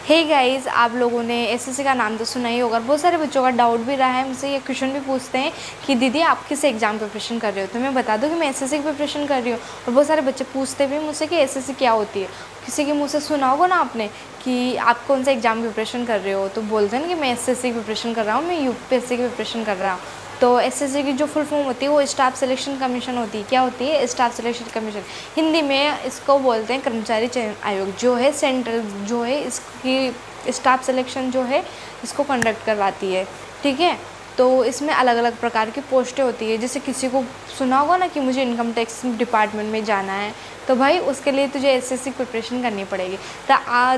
Hey guys, आप लोगों ने एसएससी का नाम तो सुना ही होगा। बहुत सारे बच्चों का डाउट भी रहा है, मुझसे ये क्वेश्चन भी पूछते हैं कि दीदी आप किस एग्ज़ाम प्रिपरेशन कर रहे हो। तो मैं बता दूं कि मैं एसएससी की प्रिपरेशन कर रही हूँ। और बहुत सारे बच्चे पूछते भी मुझसे कि एसएससी क्या होती है। किसी के मुँह से सुना होगा ना आपने कि आप कौन सा एग्ज़ाम प्रिपरेशन कर रहे हो, तो बोलते हैं ना कि मैं एसएससी की प्रिपरेशन कर रहा हूँ, मैं यूपीएससी की प्रिपरेशन कर रहा हूँ। तो एसएससी की जो फुल फॉर्म होती है वो स्टाफ सिलेक्शन कमीशन होती है। क्या होती है? Staff selection commission. हिंदी में इसको बोलते हैं कर्मचारी चयन आयोग, जो है सेंट्रल जो है इसकी स्टाफ सिलेक्शन जो है इसको कंडक्ट करवाती है। ठीक है, तो इसमें अलग अलग प्रकार की पोस्टें होती है। जैसे किसी को सुना होगा ना कि मुझे इनकम टैक्स डिपार्टमेंट में जाना है, तो भाई उसके लिए तुझे एसएससी प्रिपरेशन करनी पड़ेगी।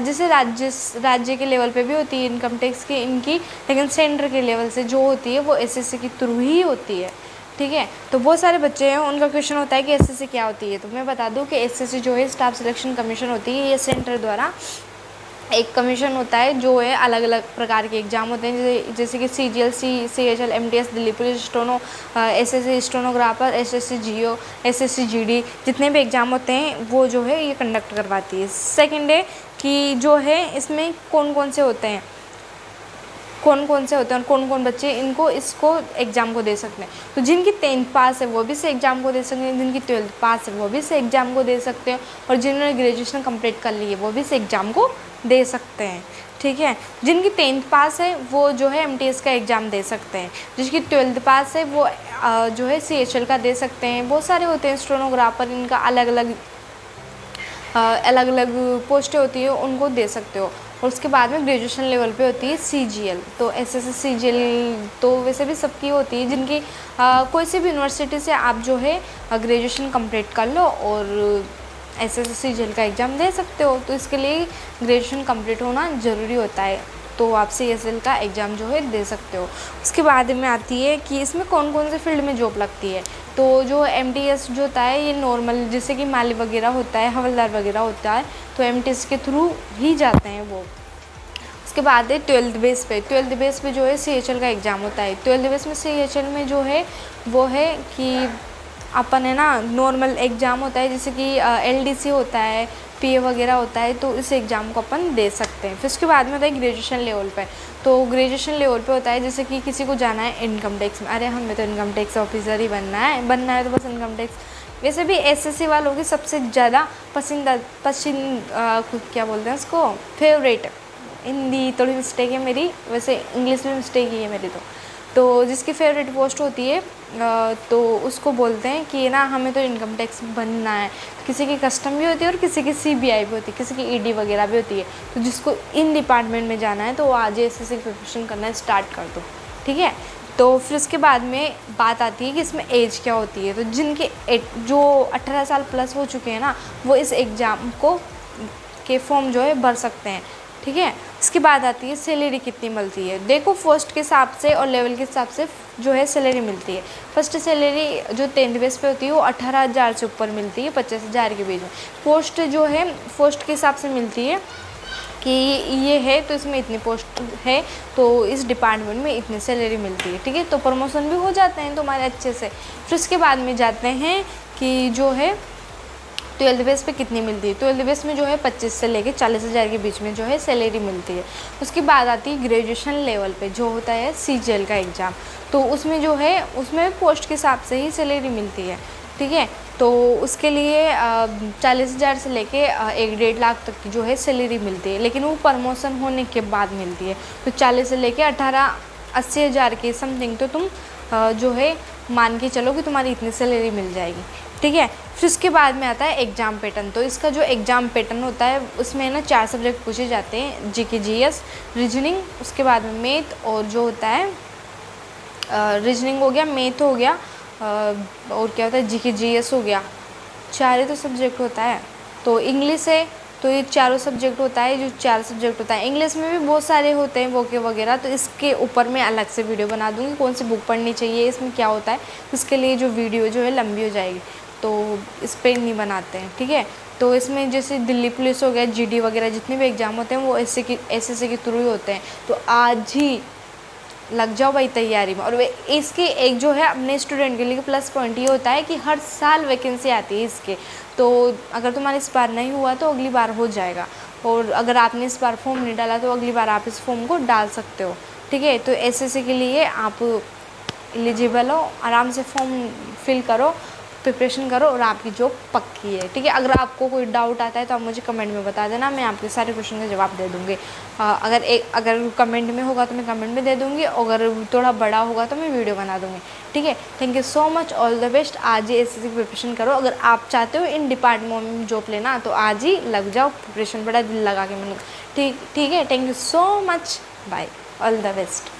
जैसे राज्य के लेवल पे भी होती है इनकम टैक्स की इनकी, लेकिन सेंटर के लेवल से जो होती है वो एसएससी के थ्रू ही होती है। ठीक है, तो बहुत सारे बच्चे हैं उनका क्वेश्चन होता है कि एसएससी क्या होती है। तो मैं बता दूं कि एसएससी जो है स्टाफ सिलेक्शन कमीशन होती है। ये सेंटर द्वारा एक कमीशन होता है जो है अलग अलग प्रकार के एग्ज़ाम होते हैं, जैसे कि CGL, CHL, MTS, Delhi police, steno, SSC stenographer, SSC GO, SSC GD, जितने भी एग्ज़ाम होते हैं वो जो है ये कंडक्ट करवाती है। सेकंड है कि जो है इसमें कौन कौन से होते हैं और कौन कौन बच्चे इसको एग्ज़ाम को दे सकते हैं। तो जिनकी 10th पास है वो भी इस एग्ज़ाम को दे सकते हैं, जिनकी 12th पास है वो भी इस एग्ज़ाम को दे सकते हैं, और जिन्होंने ग्रेजुएशन कंप्लीट कर ली है वो भी इस एग्ज़ाम को दे सकते हैं। ठीक है, जिनकी 10th पास है वो जो है एमटीएस का एग्ज़ाम दे सकते हैं, जिसकी 12th पास है वो जो है सीएचएल का दे सकते हैं। बहुत सारे होते हैं स्टेनोग्राफर, इनका अलग अलग पोस्टें होती है, उनको दे सकते हो। और उसके बाद में ग्रेजुएशन लेवल पे होती है सीजीएल। तो एसएससी सीजीएल तो वैसे भी सबकी होती है, जिनकी कोई सी भी यूनिवर्सिटी से आप जो है ग्रेजुएशन कंप्लीट कर लो और एसएससी सीजीएल का एग्ज़ाम दे सकते हो। तो इसके लिए ग्रेजुएशन कंप्लीट होना ज़रूरी होता है, तो आप सीएचएल का एग्ज़ाम जो है दे सकते हो। उसके बाद में आती है कि इसमें कौन कौन से फील्ड में जॉब लगती है। तो जो एमटीएस जो होता है ये नॉर्मल, जैसे कि माली वगैरह होता है, हवलदार वगैरह होता है, तो एमटीएस के थ्रू ही जाते हैं वो। उसके बाद है 12th बेस पे। 12th बेस पे जो है सीएचएल का एग्ज़ाम होता है। 12th बेस में सीएचएल में जो है वो है कि अपन है ना नॉर्मल एग्ज़ाम होता है, जैसे कि एलडीसी होता है, पीए वगैरह होता है, तो इस एग्ज़ाम को अपन दे सकते हैं। फिर उसके बाद में होता है ग्रेजुएशन लेवल पे। तो ग्रेजुएशन लेवल पे होता है जैसे कि किसी को जाना है इनकम टैक्स में, अरे हमें तो इनकम टैक्स ऑफिसर ही बनना है तो बस इनकम टैक्स। वैसे भी एसएससी वालों की सबसे ज़्यादा क्या बोलते हैं उसको, फेवरेट, हिंदी थोड़ी मिस्टेक है मेरी, वैसे इंग्लिश में मिस्टेक ही है मेरी। तो जिसकी फेवरेट पोस्ट होती है तो उसको बोलते हैं कि ना हमें तो इनकम टैक्स बनना है। किसी की कस्टम भी होती है और किसी की सीबीआई भी होती है, किसी की ईडी वगैरह भी होती है। तो जिसको इन डिपार्टमेंट में जाना है तो वो आज एसएससी की प्रिपरेशन करना स्टार्ट कर दो। ठीक है, तो फिर उसके बाद में बात आती है कि इसमें एज क्या होती है। तो जिनके जो 18 साल प्लस हो चुके हैं ना, वो इस एग्ज़ाम को के फॉर्म जो है भर सकते हैं। ठीक है, इसके बाद आती है सैलरी कितनी मिलती है। देखो पोस्ट के हिसाब से और लेवल के हिसाब से जो है सैलरी मिलती है। फर्स्ट सैलरी जो 10th बेस पे होती है वो 18,000 से ऊपर मिलती है, 25,000 के बीच में। पोस्ट जो है पोस्ट के हिसाब से मिलती है कि ये है तो इसमें इतनी पोस्ट है तो इस डिपार्टमेंट में इतनी सैलरी मिलती है। ठीक है, तो प्रमोशन भी हो जाते हैं तुम्हारे अच्छे से। फिर उसके बाद में जाते हैं कि जो है 12th बेस पे कितनी मिलती है। 12th बेस में जो है 25 से लेके 40,000 के बीच में जो है सैलरी मिलती है। उसके बाद आती है ग्रेजुएशन लेवल पे जो होता है सीजीएल का एग्ज़ाम। तो उसमें जो है उसमें पोस्ट के हिसाब से ही सैलरी मिलती है। ठीक है, तो उसके लिए 40,000 से लेके 1-1.5 लाख तक की जो है सैलरी मिलती है, लेकिन वो प्रमोशन होने के बाद मिलती है। तो 40 से लेके 80,000 के समथिंग तो तुम जो है मान के चलो कि तुम्हारी इतनी सैलरी मिल जाएगी। ठीक है, फिर उसके बाद में आता है एग्ज़ाम पैटर्न। तो इसका जो एग्ज़ाम पैटर्न होता है उसमें ना 4 सब्जेक्ट पूछे जाते हैं, जीके, जीएस, रीजनिंग, उसके बाद में मैथ, और जो होता है रीजनिंग हो गया, मैथ हो गया, और क्या होता है जीके, जीएस हो गया। 4 ही तो सब्जेक्ट होता है। तो इंग्लिश है तो ये चारों सब्जेक्ट होता है, जो 4 सब्जेक्ट होता है। इंग्लिश में भी बहुत सारे होते हैं वोके वगैरह, तो इसके ऊपर मैं अलग से वीडियो बना दूँगी कौन सी बुक पढ़नी चाहिए, इसमें क्या होता है। इसके लिए जो वीडियो जो है लंबी हो जाएगी, तो इस पर नहीं बनाते हैं। ठीक है, तो इसमें जैसे दिल्ली पुलिस हो गया, जीडी वगैरह जितने भी एग्ज़ाम होते हैं वो एसएससी के थ्रू ही होते हैं। तो आज ही लग जाओ भाई तैयारी में। और वे इसके एक जो है अपने स्टूडेंट के लिए प्लस पॉइंट ये होता है कि हर साल वैकेंसी आती है इसके। तो अगर तुम्हारा इस बार नहीं हुआ तो अगली बार हो जाएगा। और अगर आपने इस बार फॉर्म नहीं डाला तो अगली बार आप इस फॉर्म को डाल सकते हो, ठीक है। तो एसएससी के लिए आप एलिजिबल हो, आराम से फॉर्म फिल करो, प्रिपरेशन करो और आपकी जॉब पक्की है, ठीक है। अगर आपको कोई डाउट आता है तो आप मुझे कमेंट में बता देना, मैं आपके सारे क्वेश्चन का जवाब दे दूँगी। अगर कमेंट में होगा तो मैं कमेंट में दे दूँगी, अगर थोड़ा बड़ा होगा तो मैं वीडियो बना दूँगी, ठीक है। Thank you so much, all the best. आज ही एसएससी की प्रिपरेशन करो। अगर आप चाहते हो इन डिपार्टमेंट में जॉब लेना तो आज ही लग जाओ प्रिपरेशन, बड़ा दिल लगा के मैंने, ठीक है। Thank you so much, bye, all the best.